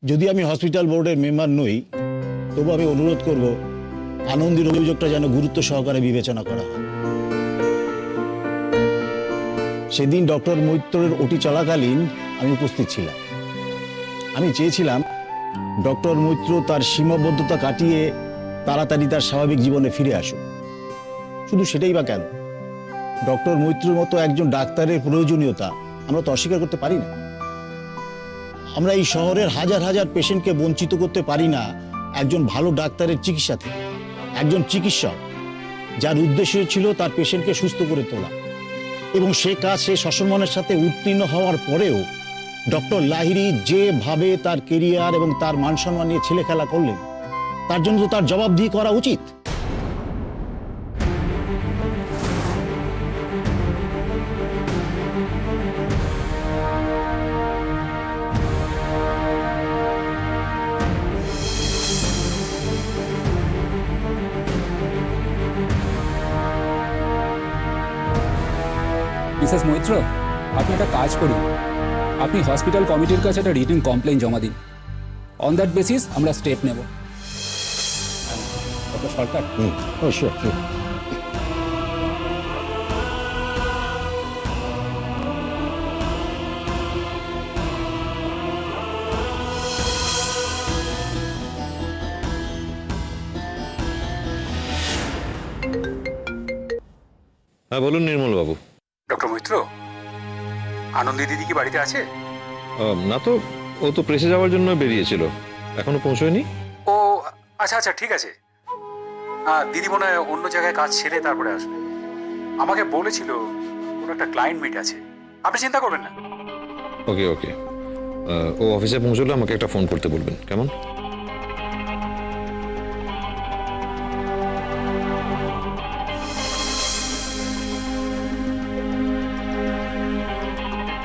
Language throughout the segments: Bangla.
যদি আমি হসপিটাল বোর্ডের মেম্বার নই, তবু আমি অনুরোধ করব আনন্দের অভিযোগটা যেন গুরুত্ব সহকারে বিবেচনা করা হয়। সেদিন ডক্টর মৈত্রের ওটি চলাকালীন আমি উপস্থিত ছিলাম। আমি চেয়েছিলাম ডক্টর মৈত্র তার সীমাবদ্ধতা কাটিয়ে তাড়াতাড়ি তার স্বাভাবিক জীবনে ফিরে আসুক। শুধু সেটাই বা কেন, ডক্টর মৈত্রের মতো একজন ডাক্তারের প্রয়োজনীয়তা আমরা তো অস্বীকার করতে পারি না। আমরা এই শহরের হাজার হাজার পেশেন্টকে বঞ্চিত করতে পারি না একজন ভালো ডাক্তারের চিকিৎসা থেকে। একজন চিকিৎসক যার উদ্দেশ্য ছিল তার পেশেন্টকে সুস্থ করে তোলা, এবং সে কাজ সে সসম্মানের সাথে উত্তীর্ণ হওয়ার পরেও ডক্টর লাহিড়ী যেভাবে তার কেরিয়ার এবং তার মান সম্মান নিয়ে ছেলে খেলা করলেন, তার জন্য তো তার জবাবদিহি করা উচিত। মিসেস মৈত্র, আপনি একটা কাজ করুন, আপনি হসপিটাল কমিটির কাছে একটা রিটেন কমপ্লেইন জমা দিন। অন দ্যাট বেসিস আমরা স্টেপ নেব। ডক্টর সরকার, হ্যাঁ বলুন নির্মল বাবু। ডক্টর মৈত্র, আনন্দী দিদি কি বাড়িতে আছে? না তো, ও তো প্রেসে যাওয়ার জন্য বেরিয়েছিল, এখনো পৌঁছয়নি। ও আচ্ছা আচ্ছা, ঠিক আছে। দিদি মনে হয় অন্য জায়গায় কাজ ছেড়ে তারপরে আসবে। আমাকে বলেছিল কোনো একটা ক্লায়েন্ট মিট আছে। আপনি চিন্তা করবেন না। ওকে ওকে, ও অফিসে পৌঁছলে আমাকে একটা ফোন করতে বলবেন, কেমন?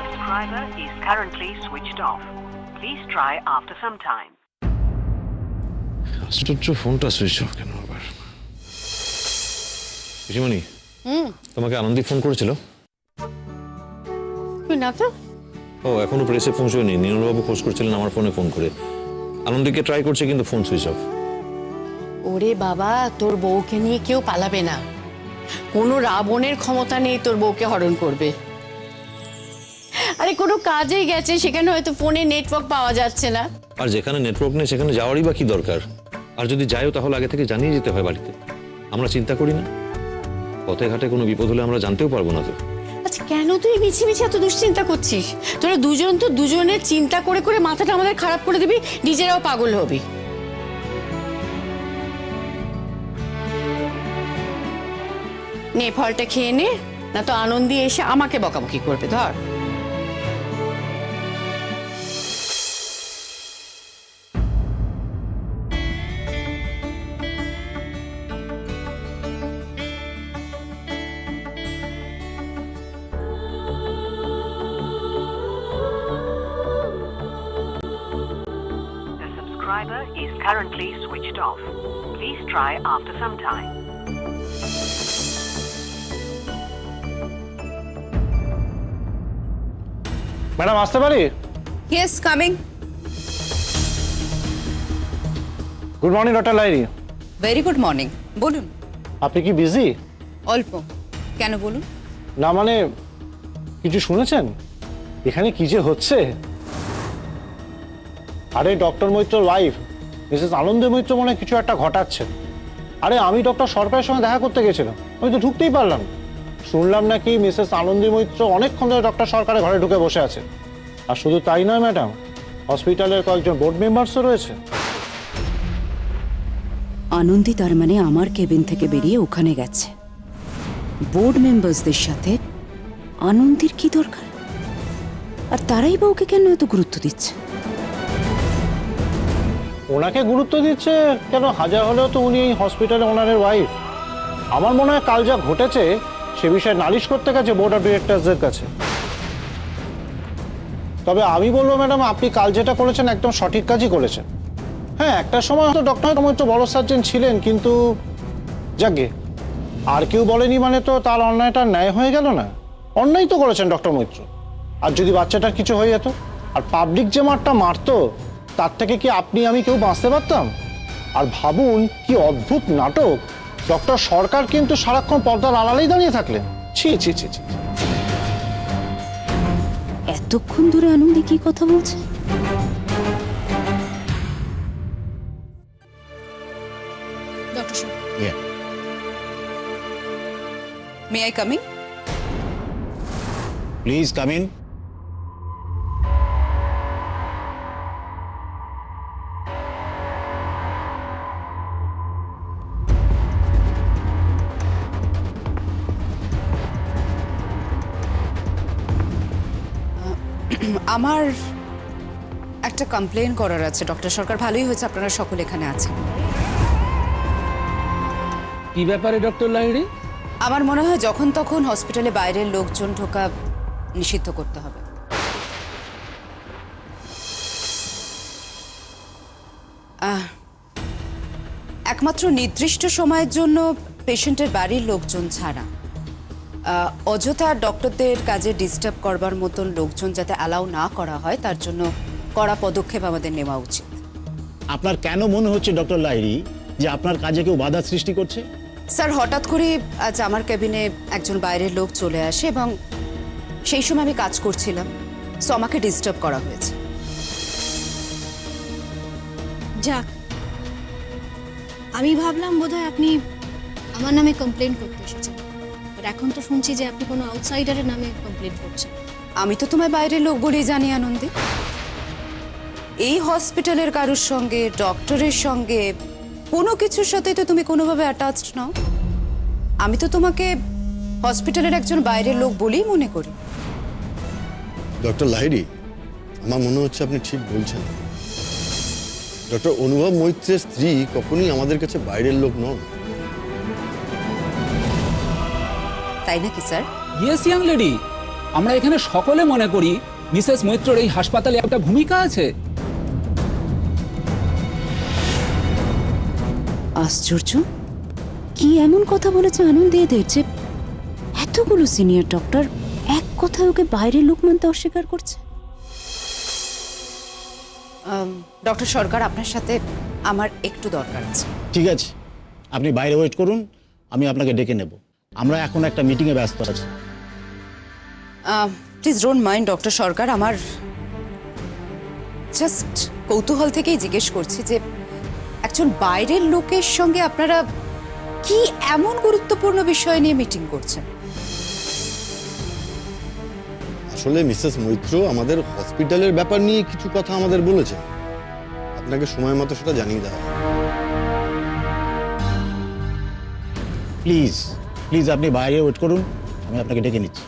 Subscriber is currently switched off. Please try after some time. আশ্চর্য, ফোনটা সুইচ অফ কেন আবার? পিসিমণি, তোমাকে আনন্দী ফোন করেছিল? না তো। ও এখনো প্রেসে পৌঁছয়নি। নির্মলবাবু খোঁজ করছিলেন আমার ফোনে ফোন করে। আনন্দীকে ট্রাই করছে কিন্তু ফোন সুইচ অফ। ওরে বাবা, তোর বউকে নিয়ে কেউ পালাবে না। কোনো রাবণের ক্ষমতা নেই তোর বউকে হরণ করবে। আরে কোনো কাজে গেছে, সেখানে হয়তো ফোনে নেটওয়ার্ক পাওয়া যাচ্ছে না। আর যেখানে নেটওয়ার্ক নেই সেখানে যাওয়ারই বা কি দরকার? আর যদি যাইও তাহলে আগে থেকে জানিয়ে যেতে হয় বাড়িতে। আমরা চিন্তা করি না? পথে ঘাটে কোনো বিপদ হলে আমরা জানতেও পারবো না তো। আচ্ছা, কেন তুই মিছি মিছি এত দুশ্চিন্তা করছিস? তোরা দুজন তো দুজনের চিন্তা করে করে মাথাটা আমাদের খারাপ করে দিবি, নিজেরাও পাগল হবি। নে ফলটা খেয়ে নে, না তো আনন্দী এসে আমাকে বকাবকি করবে। ধর। The subscriber is currently switched off. Please try after some time. Madam আসতে পারি? Yes, coming. Good morning doctor Lahiri. Very good morning. বলুন। আপনি কি বিজি? অল্প। কেন বলুন? না মানে কিছু শুনেছেন এখানে কি যে হচ্ছে? আরে ডক্টর মৈত্রর ওয়াইফ মিসেস আনন্দী মৈত্র মনে হয় কিছু একটা ঘটাচ্ছে। আরে আমি ডক্টর সরকারের সঙ্গে দেখা করতে গেছিলাম, আমি তো ঢুকতেই পারলাম। শুনলাম নাকি মিসেস আনন্দী মৈত্র অনেকক্ষণ ধরে ডক্টর সরকারের ঘরে ঢুকে বসে আছে। আর শুধু তাই নয় ম্যাডাম, হসপিটালের কয়েকজন বোর্ড মেম্বার্সও রয়েছে। আনন্দী তার মানে আমার কেবিন থেকে বেরিয়ে ওখানে গেছে। বোর্ড মেম্বার্সদের সাথে আনন্দীর কি দরকার? আর তারাই বা ওকে কেন এত গুরুত্ব দিচ্ছে? ওনাকে গুরুত্ব দিচ্ছে কেন? হাজার হলেও তো উনি এই হসপিটালে ওনারের ওয়াইফ। আমার মনে হয় কাল যা ঘটেছে সে বিষয়ে নালিশ করতে গেছে বোর্ড অফ ডিরেক্টরসদের কাছে। তবে আমি বলবো ম্যাডাম, আপনি কাল যেটা করেছেন একদম সঠিক কাজই করেছেন। হ্যাঁ, একটা সময় হয়তো ডক্টর মৈত্র বড় সার্জন ছিলেন, কিন্তু যাকে আর কেউ বলেনি মানে তো তার অন্যায়টা ন্যায় হয়ে গেল না? অন্যায় তো করেছেন ডক্টর মৈত্র। আর যদি বাচ্চাটার কিছু হয়ে যেত, আর পাবলিক যে মারটা মারতো তার থেকে কি আপনি আমি কেউ বাঁচতে পারতাম? আর ভাবুন কি অদ্ভুত নাটক, ডক্টর সরকার কিন্তু সারাক্ষণ পর্দার আড়ালেই দাঁড়িয়ে থাকলেন। ছি ছি ছি ছি। এতক্ষণ ধরে আনন্দী কি কথা বলছে? Doctor Sarkar, Yeah. May I coming? Please come in. আমার একটা কমপ্লেন করার আছে ডক্টর সরকার। ভালোই হয়েছে আপনারা সকল এখানে আছেন। কি ব্যাপারে ডক্টর লাহিড়ী? আমার মনে হয় যখন তখন হসপিটালে বাইরের লোকজন ঢোকা নিষিদ্ধ করতে হবে। একমাত্র নির্দিষ্ট সময়ের জন্য পেশেন্টের বাড়ির লোকজন ছাড়া অযথা ডক্টরদের কাজে ডিস্টার্ব করবার মতন লোকজন যাতে অ্যালাউ না করা হয় তার জন্য কড়া পদক্ষেপ আমাদের নেওয়া উচিত। আপনার কেন মনে হচ্ছে ডক্টর লাহিড়ী যে আপনার কাজে কেউ বাধা সৃষ্টি করছে? স্যার, হঠাৎ করে আজ আমার ক্যাবিনে একজন বাইরের লোক চলে আসে এবং সেই সময় আমি কাজ করছিলাম, সো আমাকে ডিস্টার্ব করা হয়েছে। যাক, আমি ভাবলাম বোধহয় আপনি আমার নামে কমপ্লেন করতে এসেছেন, আর এখন তো শুনছি যে আপনি কোনো আউটসাইডারের নামে কমপ্লেন করছেন। আমি তো তোমায় বাইরের লোক বলেই জানি আনন্দী। এই হসপিটালের কারোর সঙ্গে, ডক্টরের সঙ্গে, কোনো কিছুর সাথে তো তুমি কোনোভাবে অ্যাটাচড নাও। আমি তো তোমাকে হসপিটালের একজন বাইরের লোক বলেই মনে করি। ডক্টর লাহিড়ী, আমার মনে হচ্ছে আপনি ঠিক বলছেন। ডক্টর অনুভব মৈত্রের স্ত্রী কখনোই আমাদের কাছে বাইরের লোক নন। তাই নাকি স্যার? ইয়েস ইয়াং লেডি, আমরা এখানে সকলে মনে করি মিসেস মৈত্রর এই হাসপাতালে একটা ভূমিকা আছে। আশ্চর্য, কি এমন কথা বলেছে আনন্দী এদের যে এতগুলো সিনিয়র ডক্টর এক কথায় ওকে বাইরের লোক মানতে অস্বীকার করছে? ডক্টর সরকার, আপনার সাথে আমার একটু দরকার আছে। ঠিক আছে, আপনি বাইরে ওয়েট করুন, আমি আপনাকে ডেকে নেব। আমরা এখন একটা মিটিংয়ে ব্যস্ত আছি। প্লিজ ডোন্ট মাইন্ড ডক্টর সরকার, আমার জাস্ট কৌতূহল থেকেই জিজ্ঞেস করছি যে একজন বাইরের লোকের সঙ্গে আপনারা কি এমন গুরুত্বপূর্ণ বিষয় নিয়ে মিটিং করছেন? আসলে মিসেস মৈত্র আমাদের হসপিটালের ব্যাপার নিয়ে কিছু কথা আমাদের বলেছে, আপনাকে সময় মতো সেটা জানিয়ে দেওয়া। প্লিজ প্লিজ আপনি বাইরে ওয়েট করুন, আমি আপনাকে ডেকে নিচ্ছি।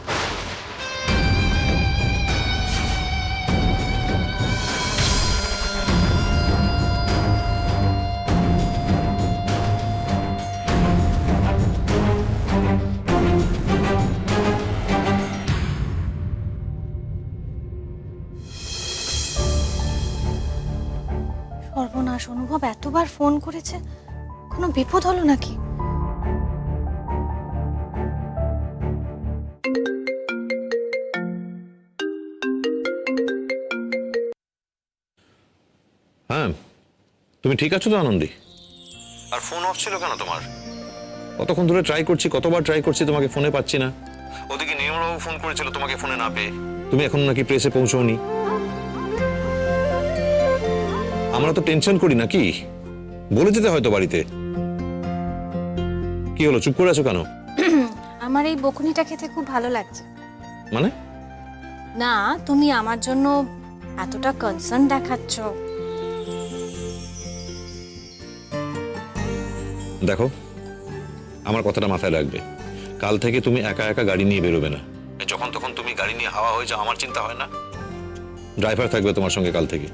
সর্বনাশ, অনুভব এতবার ফোন করেছে, কোনো বিপদ হলো নাকি? হ্যাঁ, তুমি ঠিক আছো তো আনন্দী? আর ফোন অফ ছিল কেন তোমার? কতক্ষণ ধরে ট্রাই করছি, কতবার ট্রাই করছি, তোমাকে ফোনে পাচ্ছি না। ওদিকে নির্মলবাবু ফোন করেছিল তোমাকে ফোনে না পেয়ে, তুমি এখন নাকি প্রেসে পৌঁছওনি। আমরা তো টেনশন করি নাকি? বলে যেতে হয়তো বাড়িতে। কি হলো, চুপ করে আছো কেন? আমার এই বকুনিটা খেতে খুব ভালো লাগছে। মানে? না, তুমি আমার জন্য এতটা কনসার্ন দেখাচ্ছ। দেখো, আমার কথাটা মাথায় রাখবে। কাল থেকে তুমি একা একা গাড়ি নিয়ে বেরোবে না। যখন তখন তুমি গাড়ি নিয়ে হাওয়া হয়ে যাও, আমার চিন্তা হয় না? ড্রাইভার থাকবে তোমার সঙ্গে কাল থেকে।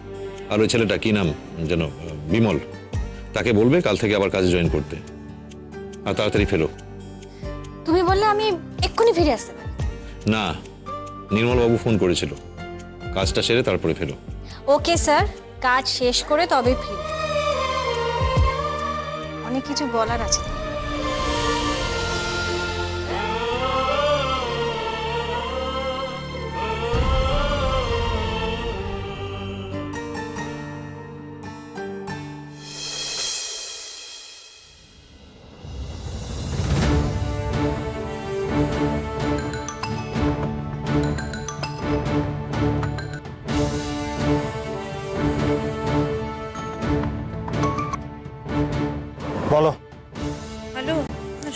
আর ওই ছেলেটা কি নাম যেন, বিমল, তাকে বলবে কাল থেকে আবার কাজে জয়েন করতে। আর তাড়াতাড়ি ফেরো। তুমি বললে আমি এক্ষুনি ফিরে আসতে পারি? না, নির্মলবাবু ফোন করেছিল, কাজটা সেরে তারপরে ফেরো। ওকে স্যার, কাজ শেষ করে তবে ফিরব। অনেক কিছু বলার আছে। বলো। হ্যালো,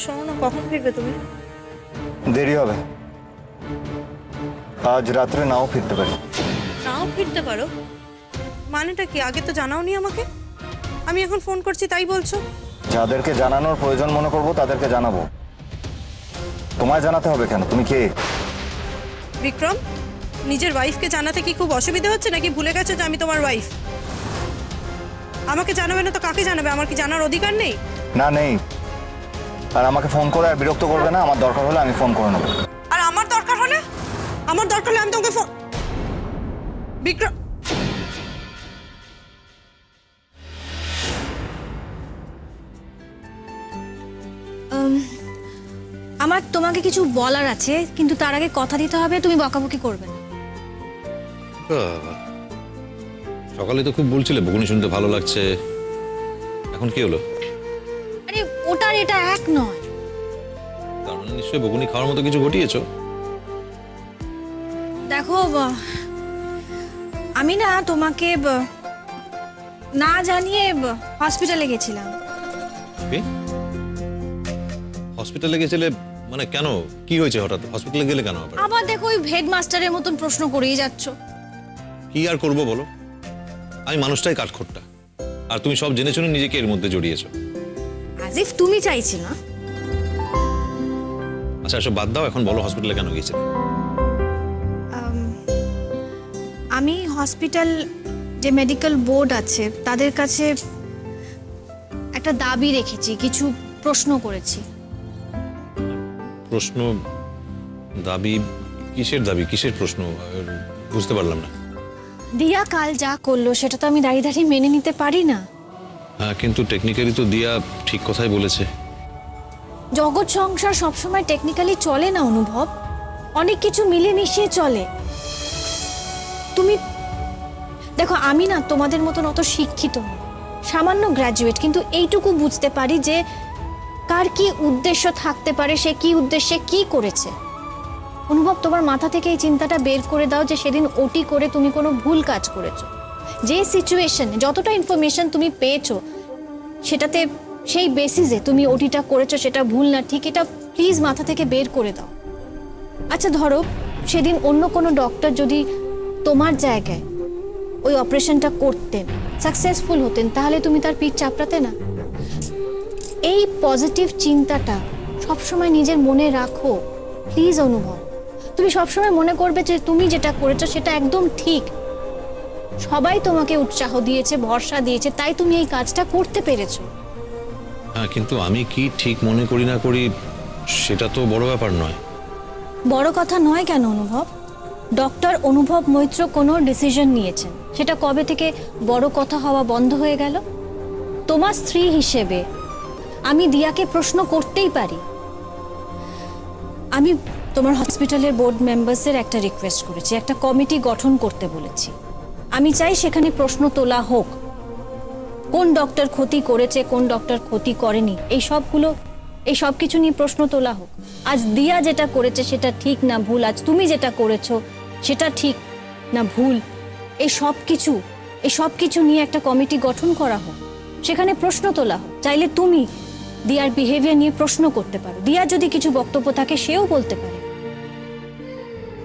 শোনো না, কখন ফিরবে তুমি? দেরি হবে, আজ রাত্রে নাও ফিরতে পারি। নাও ফিরতে পারো? মানেটা কি? আগে তো জানাওনি আমাকে। আমি এখন ফোন করছি তাই বলছো? যাদেরকে জানানোর প্রয়োজন মনে করবো তাদেরকে জানাবো। তোমায় জানাতে হবে কেন? তুমি কে? বিক্রম, নিজের ওয়াইফকে জানাতে কি খুব অসুবিধা হচ্ছে নাকি ভুলে গেছো যে আমি তোমার ওয়াইফ? আমাকে জানাবে না তো কাকে জানাবে? আমার কি জানার অধিকার নেই? না, নেই। আর আমাকে ফোন করে আর বিরক্ত করবে না। আমার দরকার হলে আমি ফোন করে নেবো। আর আমার দরকার হলে আমি তোমাকে ফোন... বিক্রম, আমার তোমাকে কিছু বলার আছে, কিন্তু তার আগে কথা দিতে হবে তুমি বকাবকি করবে না। বাবা, সকালে তো খুব বলছিলে বকুনি শুনতে ভালো লাগছে, এখন কি হলো? আরে ওটার এটা এক নয়। তার মানে নিশ্চয়ই বকুনি খাওয়ার মতো কিছু ঘটিয়েছো। দেখো, আমি না তোমাকে না জানিয়ে হসপিটালে গেছিলাম। হসপিটালে গেছিলে মানে কেন? কি হয়েছে হঠাৎ? হসপিটালে গেলে কেন? আবার দেখো ওই হেডমাস্টারের মতন প্রশ্ন করেই যাচ্ছ। কি আর করবো বলো, আমি মানুষটাই কাঠখোট্টা, আর তুমি সব জেনে শুনে নিজেকে এর মধ্যে জড়িয়েছো। আজ ইফ তুমি চাইছি না। আচ্ছা, এসব বাদ দাও, এখন বলো হসপিটালে কেন গিয়েছিলে? আমি হসপিটাল যে মেডিকেল বোর্ড আছে তাদের কাছে একটা দাবি রেখেছি, কিছু প্রশ্ন করেছি। প্রশ্ন? দাবি? কিসের দাবি, কিসের প্রশ্ন? বুঝতে পারলাম না। দিয়া কাল যা করলো সেটা তো আমি দাঁড়িয়ে দাঁড়িয়ে মেনে নিতে পারি না। হ্যাঁ, কিন্তু টেকনিক্যালি তো দিয়া ঠিক কথাই বলেছে। জগৎ সংসার সবসময় টেকনিক্যালি চলে না অনুভব, অনেক কিছু মিলেমিশিয়ে চলে। তুমি দেখো, আমি না তোমাদের মতন অত শিক্ষিত নই, সামান্য গ্র্যাজুয়েট, কিন্তু এইটুকু বুঝতে পারি যে কার কি উদ্দেশ্য থাকতে পারে, সে কি উদ্দেশ্যে কি করেছে। অনুভব, তোমার মাথা থেকে এই চিন্তাটা বের করে দাও যে সেদিন ওটি করে তুমি কোনো ভুল কাজ করেছো। যে সিচুয়েশনে যতটা ইনফরমেশন তুমি পেয়েছো সেটাতে, সেই বেসিসে তুমি ওটিটা করেছো, সেটা ভুল না ঠিক, এটা প্লিজ মাথা থেকে বের করে দাও। আচ্ছা ধরো সেদিন অন্য কোনো ডক্টর যদি তোমার জায়গায় ওই অপারেশনটা করতেন, সাকসেসফুল হতেন, তাহলে তুমি তার পিঠ চাপড়াতে না? এই পজিটিভ চিন্তাটা সবসময় নিজের মনে রাখো প্লিজ অনুভব। তুমি সবসময় মনে করবে যে তুমি যেটা করেছো সেটা একদম ঠিক। সবাই তোমাকে উৎসাহ দিয়েছে, ভরসা দিয়েছে, তাই তুমি এই কাজটা করতে পেরেছো। হ্যাঁ, কিন্তু আমি কি ঠিক মনে করি না করি সেটা তো বড় ব্যাপার নয়। বড় কথা নয় কেন অনুভব? ডক্টর অনুভব মৈত্র কোনো ডিসিশন নিয়েছেন, সেটা কবে থেকে বড় কথা হওয়া বন্ধ হয়ে গেল? তোমার স্ত্রী হিসেবে আমি দিয়াকে প্রশ্ন করতেই পারি। আমি তোমার হসপিটালের বোর্ড মেম্বার্সের একটা রিকোয়েস্ট করেছি, একটা কমিটি গঠন করতে বলেছি। আমি চাই সেখানে প্রশ্ন তোলা হোক, কোন ডক্টর ক্ষতি করেছে, কোন ডক্টর ক্ষতি করেনি, এই সব কিছু নিয়ে প্রশ্ন তোলা হোক। আজ দিয়া যেটা করেছে সেটা ঠিক না ভুল, আজ তুমি যেটা করেছো সেটা ঠিক না ভুল, এই সব কিছু নিয়ে একটা কমিটি গঠন করা হোক, সেখানে প্রশ্ন তোলা হোক। চাইলে তুমি দিয়ার বিহেভিয়ার নিয়ে প্রশ্ন করতে পারো, দিয়ার যদি কিছু বক্তব্য থাকে সেও বলতে পারে।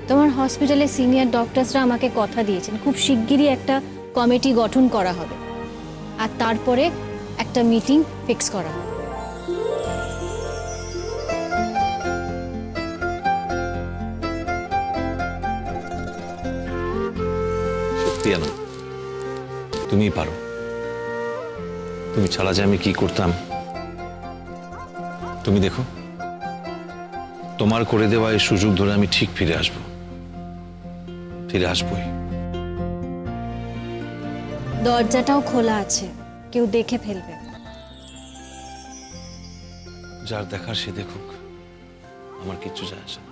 তোমার হসপিটালের সিনিয়র ডক্টরসরা আমাকে কথা দিয়েছেন খুব শিগগিরই একটা কমিটি গঠন করা হবে, আর তারপরে একটা মিটিং ফিক্স করা হবে। সত্যি না, তুমিই পারো। তুমি ছাড়া যে আমি কি করতাম। তুমি দেখো, তোমার করে দেওয়া এই সুযোগ ধরে আমি ঠিক ফিরে আসবই। দরজাটাও খোলা আছে, কেউ দেখে ফেলবে। যার দেখার সে দেখুক, আমার কিচ্ছু যায় আসে না।